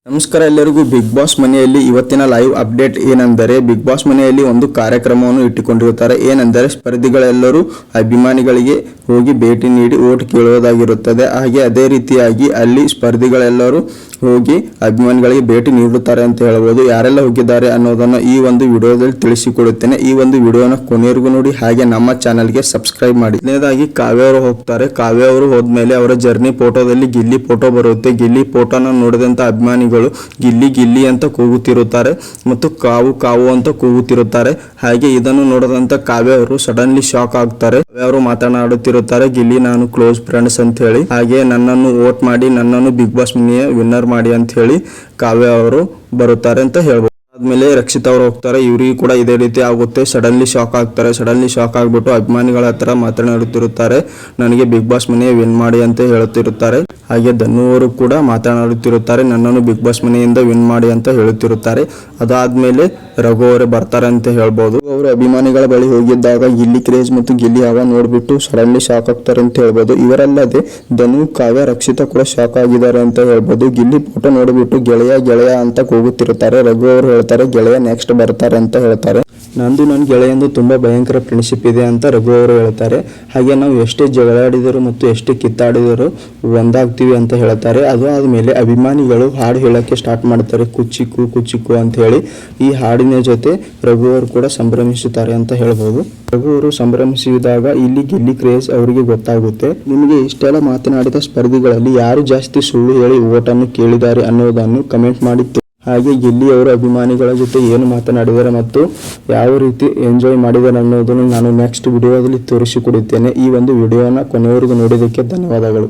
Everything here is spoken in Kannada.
ನಮಸ್ಕಾರ ಎಲ್ಲರಿಗೂ ಬಿಗ್ ಬಾಸ್ ಮನೆಯಲ್ಲಿ ಇವತ್ತಿನ ಲೈವ್ ಅಪ್ಡೇಟ್ ಏನೆಂದರೆ ಬಿಗ್ ಬಾಸ್ ಮನೆಯಲ್ಲಿ ಒಂದು ಕಾರ್ಯಕ್ರಮವನ್ನು ಇಟ್ಟುಕೊಂಡಿರುತ್ತಾರೆ. ಏನೆಂದರೆ ಸ್ಪರ್ಧಿಗಳೆಲ್ಲರೂ ಅಭಿಮಾನಿಗಳಿಗೆ ಹೋಗಿ ಭೇಟಿ ನೀಡಿ ಓಟ್ ಕೇಳುವುದಾಗಿರುತ್ತದೆ. ಹಾಗೆ ಅದೇ ರೀತಿಯಾಗಿ ಅಲ್ಲಿ ಸ್ಪರ್ಧಿಗಳೆಲ್ಲರೂ ಹೋಗಿ ಅಭಿಮಾನಿಗಳಿಗೆ ಭೇಟಿ ನೀಡುತ್ತಾರೆ ಅಂತ ಹೇಳಬಹುದು. ಯಾರೆಲ್ಲ ಹೋಗಿದ್ದಾರೆ ಅನ್ನೋದನ್ನು ಈ ಒಂದು ವಿಡಿಯೋದಲ್ಲಿ ತಿಳಿಸಿಕೊಡುತ್ತೇನೆ. ಈ ಒಂದು ವಿಡಿಯೋನ ಕೊನೆಯವರೆಗೂ ನೋಡಿ, ಹಾಗೆ ನಮ್ಮ ಚಾನಲ್ಗೆ ಸಬ್ಸ್ಕ್ರೈಬ್ ಮಾಡಿ. ಮೊದಲನೇದಾಗಿ ಕಾವ್ಯ ಅವರು ಹೋಗ್ತಾರೆ. ಕಾವ್ಯ ಅವರು ಹೋದ್ಮೇಲೆ ಅವರ ಜರ್ನಿ ಫೋಟೋದಲ್ಲಿ ಗಿಲ್ಲಿ ಫೋಟೋ ಬರುತ್ತೆ. ಗಿಲ್ಲಿ ಫೋಟೋನ ನೋಡಿದಂತ ಅಭಿಮಾನಿಗಳು ಗಿಲ್ಲಿ ಗಿಲ್ಲಿ ಅಂತ ಕೂಗುತ್ತಿರುತ್ತಾರೆ ಮತ್ತು ಕಾವು ಕಾವು ಅಂತ ಕೂಗುತ್ತಿರುತ್ತಾರೆ. ಹಾಗೆ ಇದನ್ನು ನೋಡಿದಂತ ಕಾವ್ಯ ಅವರು ಸಡನ್ಲಿ ಶಾಕ್ ಆಗ್ತಾರೆ. ಕಾವ್ಯ ಅವರು ಮಾತನಾಡುತ್ತಿರುತ್ತಾರೆ, ಗಿಲ್ಲಿ ನಾನು ಕ್ಲೋಸ್ ಫ್ರೆಂಡ್ಸ್ ಅಂತ ಹೇಳಿ, ಹಾಗೆ ನನ್ನನ್ನು ವೋಟ್ ಮಾಡಿ, ನನ್ನನ್ನು ಬಿಗ್ ಬಾಸ್ ಮನೆಯ ವಿನ್ನರ್ ಮಾಡಿ ಅಂತ ಹೇಳಿ ಕಾವ್ಯ ಅವರು ಬರುತ್ತಾರೆ ಅಂತ ಹೇಳ್ಬೋದು. ಆದ್ಮೇಲೆ ರಕ್ಷಿತ್ ಅವರು ಹೋಗ್ತಾರೆ. ಇವರಿಗೂ ಕೂಡ ಇದೇ ರೀತಿ ಆಗುತ್ತೆ. ಸಡನ್ಲಿ ಶಾಕ್ ಆಗ್ತಾರೆ. ಸಡನ್ಲಿ ಶಾಕ್ ಆಗ್ಬಿಟ್ಟು ಅಭಿಮಾನಿಗಳ ಹತ್ರ ಮಾತನಾಡುತ್ತಿರುತ್ತಾರೆ, ನನಗೆ ಬಿಗ್ ಬಾಸ್ ಮನೆಯ ವಿನ್ ಮಾಡಿ ಅಂತ ಹೇಳುತ್ತಿರುತ್ತಾರೆ. ಹಾಗೆ ಧನು ಅವರು ಕೂಡ ಮಾತನಾಡುತ್ತಿರುತ್ತಾರೆ, ನನ್ನನ್ನು ಬಿಗ್ ಬಾಸ್ ಮನೆಯಿಂದ ವಿನ್ ಮಾಡಿ ಅಂತ ಹೇಳುತ್ತಿರುತ್ತಾರೆ. ಅದಾದ್ಮೇಲೆ ರಘು ಅವರೇ ಬರ್ತಾರೆ ಅಂತ ಹೇಳ್ಬೋದು. ಅವರು ಅಭಿಮಾನಿಗಳ ಬಳಿ ಹೋಗಿದ್ದಾಗ ಗಿಲ್ಲಿ ಕ್ರೇಜ್ ಮತ್ತು ಗಿಲ್ಲಿ ಹವಾ ನೋಡ್ಬಿಟ್ಟು ಸಡನ್ಲಿ ಶಾಕ್ ಆಗ್ತಾರೆ ಅಂತ ಹೇಳ್ಬೋದು. ಇವರಲ್ಲದೆ ಧನು, ಕಾವ್ಯ, ರಕ್ಷಿತ ಕೂಡ ಶಾಕ್ ಆಗಿದ್ದಾರೆ ಅಂತ ಹೇಳ್ಬೋದು. ಗಿಲ್ಲಿ ಫೋಟೋ ನೋಡಿಬಿಟ್ಟು ಗೆಳೆಯ ಗೆಳೆಯ ಅಂತ ಕೂಗುತ್ತಿರುತ್ತಾರೆ. ರಘು ಅವರು ಹೇಳ್ತಾರೆ, ಗೆಳೆಯ ನೆಕ್ಸ್ಟ್ ಬರ್ತಾರೆ ಅಂತ ಹೇಳ್ತಾರೆ. ನಂದು ನನ್ನ ಗೆಳೆಯಂದು ತುಂಬಾ ಭಯಂಕರ ಫ್ರೆಂಡ್ಶಿಪ್ ಇದೆ ಅಂತ ರಘು ಅವರು ಹೇಳ್ತಾರೆ. ಹಾಗೆ ನಾವು ಎಷ್ಟೇ ಜಗಳಾಡಿದರು ಮತ್ತು ಎಷ್ಟೇ ಕಿತ್ತಾಡಿದರು ಒಂದಾಗ್ತೀವಿ ಅಂತ ಹೇಳ್ತಾರೆ. ಅದು ಆದ್ಮೇಲೆ ಅಭಿಮಾನಿಗಳು ಹಾಡು ಹೇಳಕ್ಕೆ ಸ್ಟಾರ್ಟ್ ಮಾಡ್ತಾರೆ, ಕುಚ್ಚಿಕ್ಕು ಕುಚ್ಚಿಕ್ಕು ಅಂತ ಹೇಳಿ. ಈ ಹಾಡಿನ ಜೊತೆ ರಘು ಅವರು ಕೂಡ ಸಂಭ್ರಮಿಸುತ್ತಾರೆ ಅಂತ ಹೇಳ್ಬೋದು. ರಘು ಅವರು ಸಂಭ್ರಮಿಸಿದಾಗ ಇಲ್ಲಿ ಗಿಲ್ಲಿ ಕ್ರೇಜ್ ಅವರಿಗೆ ಗೊತ್ತಾಗುತ್ತೆ. ನಿಮಗೆ ಇಷ್ಟೆಲ್ಲ ಮಾತನಾಡಿದ ಸ್ಪರ್ಧಿಗಳಲ್ಲಿ ಯಾರು ಜಾಸ್ತಿ ಸುಳ್ಳು ಹೇಳಿ ಓಟನ್ನು ಕೇಳಿದ್ದಾರೆ ಅನ್ನೋದನ್ನು ಕಮೆಂಟ್ ಮಾಡಿ. ಹಾಗೆ ಗಿಲ್ಲಿ ಅವರು ಅಭಿಮಾನಿಗಳ ಜೊತೆ ಏನು ಮಾತನಾಡಿದ್ದಾರೆ ಮತ್ತು ಯಾವ ರೀತಿ ಎಂಜಾಯ್ ಮಾಡಿದ್ದಾರೆ ಅನ್ನೋದನ್ನು ನಾನು ನೆಕ್ಸ್ಟ್ ವಿಡಿಯೋದಲ್ಲಿ ತೋರಿಸಿಕೊಡುತ್ತೇನೆ. ಈ ಒಂದು ವಿಡಿಯೋನ ಕೊನೆಯವರೆಗೂ ನೋಡಿದ್ದಕ್ಕೆ ಧನ್ಯವಾದಗಳು.